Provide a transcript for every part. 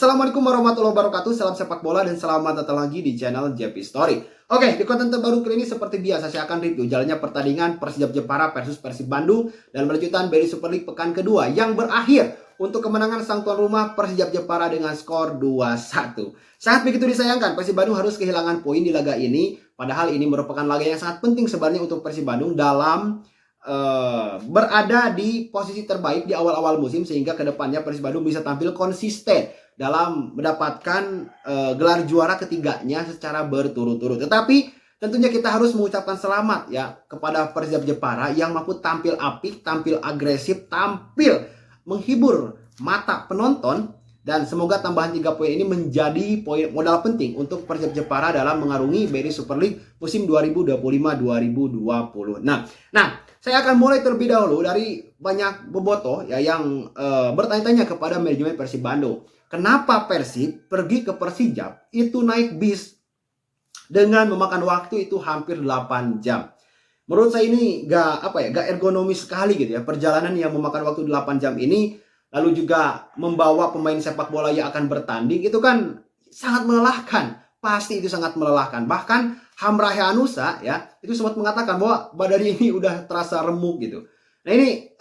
Assalamualaikum warahmatullahi wabarakatuh. Salam sepak bola dan selamat datang lagi di channel JP Story. Oke, di konten terbaru kali ini seperti biasa saya akan review jalannya pertandingan Persijap Jepara versus Persib Bandung dan melanjutkan BRI Super League pekan kedua yang berakhir untuk kemenangan sang tuan rumah Persijap Jepara dengan skor 2-1. Sangat begitu disayangkan Persib Bandung harus kehilangan poin di laga ini, padahal ini merupakan laga yang sangat penting sebenarnya untuk Persib Bandung dalam berada di posisi terbaik di awal-awal musim, sehingga kedepannya Persib Bandung bisa tampil konsisten dalam mendapatkan gelar juara ketiganya secara berturut-turut. Tetapi tentunya kita harus mengucapkan selamat ya kepada Persijap Jepara yang mampu tampil apik, tampil agresif, tampil menghibur mata penonton, dan semoga tambahan 3 poin ini menjadi poin modal penting untuk Persijap Jepara dalam mengarungi BRI Super League musim 2025-2020. Nah, saya akan mulai terlebih dahulu dari banyak bobotoh ya yang bertanya-tanya kepada manajemen Persib Bandung. Kenapa Persib pergi ke Persijap itu naik bis dengan memakan waktu itu hampir 8 jam. Menurut saya ini gak ergonomis sekali gitu ya. Perjalanan yang memakan waktu 8 jam ini, lalu juga membawa pemain sepak bola yang akan bertanding, itu kan sangat melelahkan. Pasti itu sangat melelahkan. Bahkan Hamrahe Anusa ya itu sempat mengatakan bahwa badannya ini udah terasa remuk gitu. Nah ini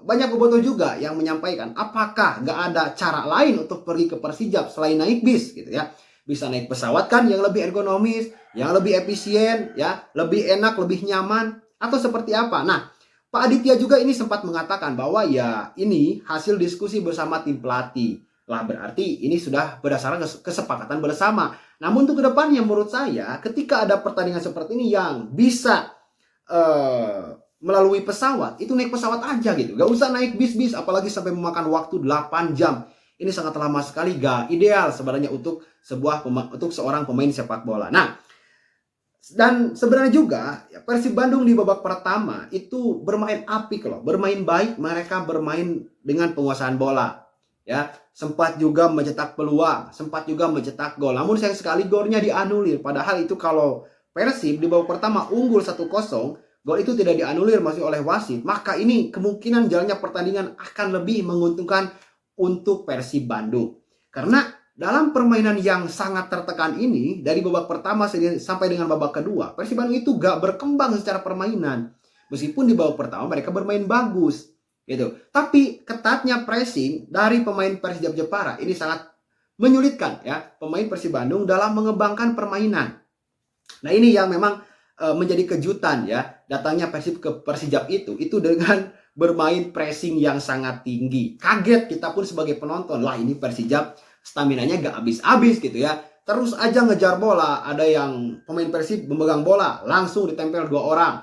banyak bobotoh juga yang menyampaikan apakah gak ada cara lain untuk pergi ke Persijap selain naik bis gitu ya. Bisa naik pesawat kan yang lebih ergonomis, yang lebih efisien ya, lebih enak, lebih nyaman, atau seperti apa. Nah, Pak Aditya juga ini sempat mengatakan bahwa ya ini hasil diskusi bersama tim pelatih. Lah berarti ini sudah berdasarkan kesepakatan bersama. Namun untuk kedepannya menurut saya ketika ada pertandingan seperti ini yang bisa melalui pesawat, itu naik pesawat aja gitu. Gak usah naik bis-bis apalagi sampai memakan waktu 8 jam. Ini sangat lama sekali, gak ideal sebenarnya untuk seorang pemain sepak bola. Nah, dan sebenarnya juga Persib Bandung di babak pertama itu bermain apik loh, bermain baik, mereka bermain dengan penguasaan bola. Ya, sempat juga mencetak peluang, sempat juga mencetak gol. Namun sayang sekali golnya dianulir. Padahal itu kalau Persib di babak pertama unggul 1-0, gol itu tidak dianulir masih oleh wasit, maka ini kemungkinan jalannya pertandingan akan lebih menguntungkan untuk Persib Bandung. Karena dalam permainan yang sangat tertekan ini, dari babak pertama sampai dengan babak kedua, Persib Bandung itu gak berkembang secara permainan. Meskipun di babak pertama mereka bermain bagus gitu. Tapi ketatnya pressing dari pemain Persijap Jepara ini sangat menyulitkan ya pemain Persib Bandung dalam mengembangkan permainan. Nah ini yang memang menjadi kejutan ya, datangnya Persib ke Persijap itu dengan bermain pressing yang sangat tinggi. Kaget kita pun sebagai penonton, lah ini Persijap staminanya gak habis-habis gitu ya. Terus aja ngejar bola, ada yang pemain Persib memegang bola langsung ditempel 2 orang,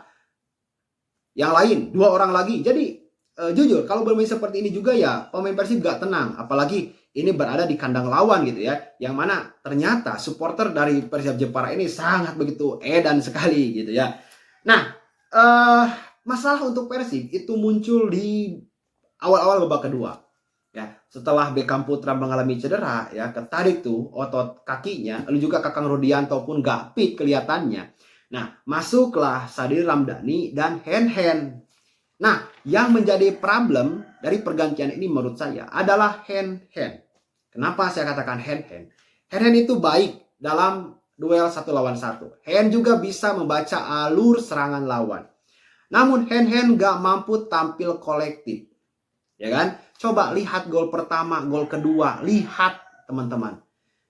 yang lain 2 orang lagi. Jadi jujur kalau bermain seperti ini juga ya pemain Persib gak tenang, apalagi ini berada di kandang lawan gitu ya, yang mana ternyata supporter dari Persib Jepara ini sangat begitu edan sekali gitu ya. Nah masalah untuk Persib itu muncul di awal-awal babak kedua ya, setelah Beckham Putra mengalami cedera ya, ketarik tuh otot kakinya, lalu juga Kakang Rudianto pun gak fit kelihatannya. Nah masuklah Sadil Ramdhani dan Hen. Nah, yang menjadi problem dari pergantian ini menurut saya adalah Hen. Kenapa saya katakan Hen? Hen itu baik dalam duel 1 lawan 1. Hen juga bisa membaca alur serangan lawan. Namun Hen gak mampu tampil kolektif. Ya kan? Coba lihat gol pertama, gol kedua. Lihat teman-teman.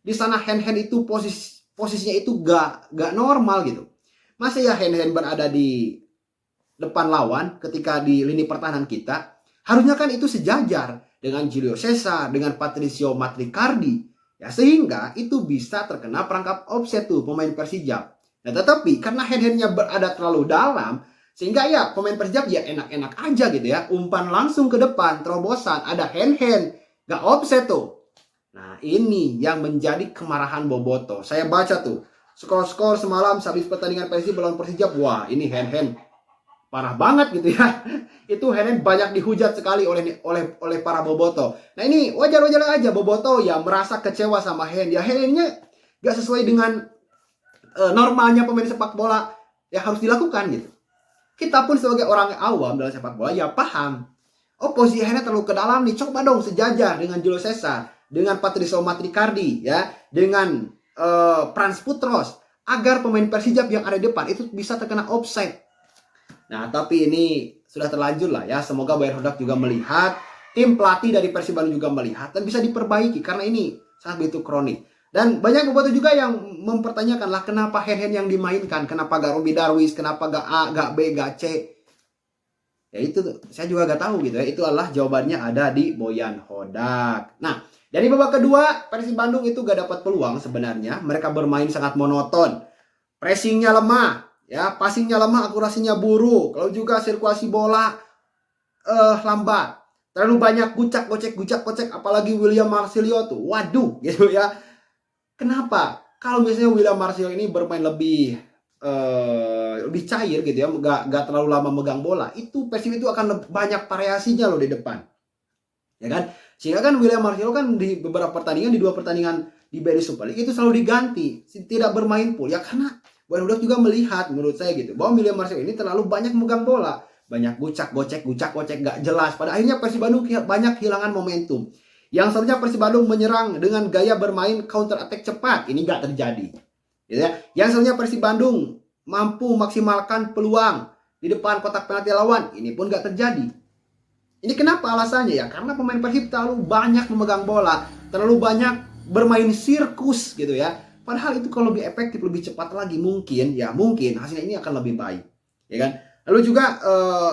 Di sana Hen itu posisinya itu gak normal gitu. Masa ya Hen berada di depan lawan ketika di lini pertahanan kita, harusnya kan itu sejajar dengan Julio Cesar, dengan Patricio Matricardi ya, sehingga itu bisa terkena perangkap offset tuh pemain Persijap. Nah tetapi karena Hen-nya berada terlalu dalam, sehingga ya pemain Persijap ya enak-enak aja gitu ya, umpan langsung ke depan, terobosan, ada Hen gak offset tuh. Nah ini yang menjadi kemarahan bobotoh. Saya baca tuh skor-skor semalam habis pertandingan Persib melawan Persijap, wah ini Hen parah banget gitu ya. Itu Hen banyak dihujat sekali oleh para bobotoh. Nah ini wajar-wajar aja bobotoh ya merasa kecewa sama Hen. Ya Hen-nya gak sesuai dengan normalnya pemain sepak bola yang harus dilakukan gitu. Kita pun sebagai orang awam dalam sepak bola ya paham. Oh posisi Hen terlalu ke dalam nih, coba dong sejajar dengan Julio Cesar. dengan Patrizio Matricardi ya, dengan Frans Putros, agar pemain Persijap yang ada di depan itu bisa terkena offside. Nah, tapi ini sudah terlanjur lah ya. Semoga Bayern Hodak juga melihat, tim pelatih dari Persib Bandung juga melihat dan bisa diperbaiki karena ini sangat begitu kronik. Dan banyak bobotoh juga yang mempertanyakan lah kenapa hand-hand yang dimainkan, kenapa gak Robi Darwis, kenapa gak A, gak B, gak C. Ya itu saya juga gak tahu gitu ya. Itu adalah jawabannya ada di Boyan Hodak. Nah, dari babak kedua Persib Bandung itu gak dapat peluang sebenarnya. Mereka bermain sangat monoton. Pressingnya lemah, ya, passingnya lemah, akurasinya buruk. Kalau juga sirkulasi bola lambat. Terlalu banyak gucak-gocek, apalagi William Marcelo tuh. Waduh, gitu ya. Kenapa? Kalau misalnya William Marcelo ini bermain lebih cair gitu ya, gak terlalu lama megang bola, itu Persib itu akan banyak variasinya loh di depan, ya kan? Sehingga kan William Marcelo kan di beberapa pertandingan, di 2 pertandingan di BRI Super League itu selalu diganti, tidak bermain full, ya karena Boyan Hodak juga melihat menurut saya gitu, bahwa William Marcelo ini terlalu banyak megang bola, banyak gucak-gocek gak jelas. Pada akhirnya Persib Bandung banyak kehilangan momentum. Yang seharusnya Persib Bandung menyerang dengan gaya bermain counter attack cepat, ini gak terjadi. Gitu ya. Yang seharusnya Persib Bandung mampu maksimalkan peluang di depan kotak penalti lawan, ini pun gak terjadi. Ini kenapa alasannya ya? Karena pemain Persib terlalu banyak memegang bola, terlalu banyak bermain sirkus gitu ya. Padahal itu kalau lebih efektif, lebih cepat lagi mungkin hasilnya ini akan lebih baik, ya kan? Lalu juga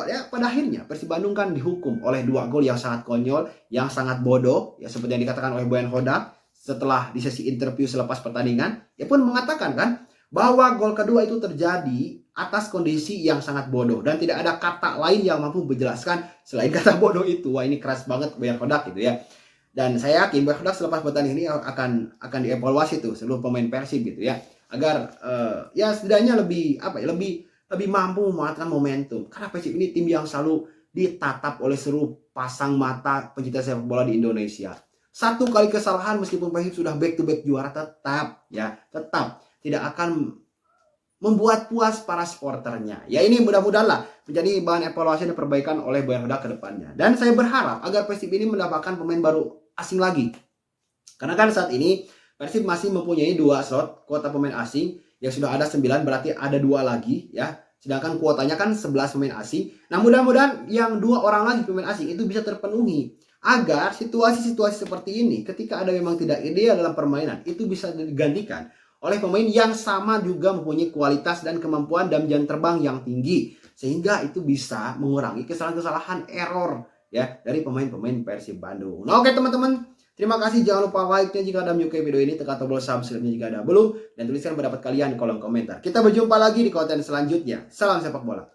ya pada akhirnya Persib Bandung kan dihukum oleh 2 gol yang sangat konyol, yang sangat bodoh, ya seperti yang dikatakan oleh Boyan Hodak setelah di sesi interview selepas pertandingan, dia pun mengatakan kan bahwa gol kedua itu terjadi atas kondisi yang sangat bodoh dan tidak ada kata lain yang mampu menjelaskan selain kata bodoh itu. Wah, ini keras banget Boyan Hodak gitu ya. Dan saya yakin Boyan Hodak selepas pertandingan ini akan dievaluasi tuh seluruh pemain Persib gitu ya, agar ya setidaknya lebih mampu memanfaatkan momentum. Karena Persib ini tim yang selalu ditatap oleh seluruh pasang mata pencinta sepak bola di Indonesia. 1 kali kesalahan meskipun Persib sudah back to back juara tetap tidak akan membuat puas para supporternya. Ya ini mudah-mudahan menjadi bahan evaluasi dan perbaikan oleh Boyan Hodak ke depannya. Dan saya berharap agar Persib ini mendapatkan pemain baru asing lagi. Karena kan saat ini Persib masih mempunyai 2 slot kuota pemain asing. Yang sudah ada 9, berarti ada 2 lagi ya. Sedangkan kuotanya kan 11 pemain asing. Nah, mudah-mudahan yang 2 orang lagi pemain asing itu bisa terpenuhi, agar situasi-situasi seperti ini ketika ada memang tidak ideal dalam permainan itu bisa digantikan oleh pemain yang sama juga mempunyai kualitas dan kemampuan dan jam terbang yang tinggi, sehingga itu bisa mengurangi kesalahan-kesalahan error ya dari pemain-pemain Persib Bandung. Nah, oke teman-teman, terima kasih. Jangan lupa like-nya jika Anda menyukai video ini, tekan tombol subscribe-nya jika Anda belum, dan tuliskan pendapat kalian di kolom komentar. Kita berjumpa lagi di konten selanjutnya. Salam sepak bola.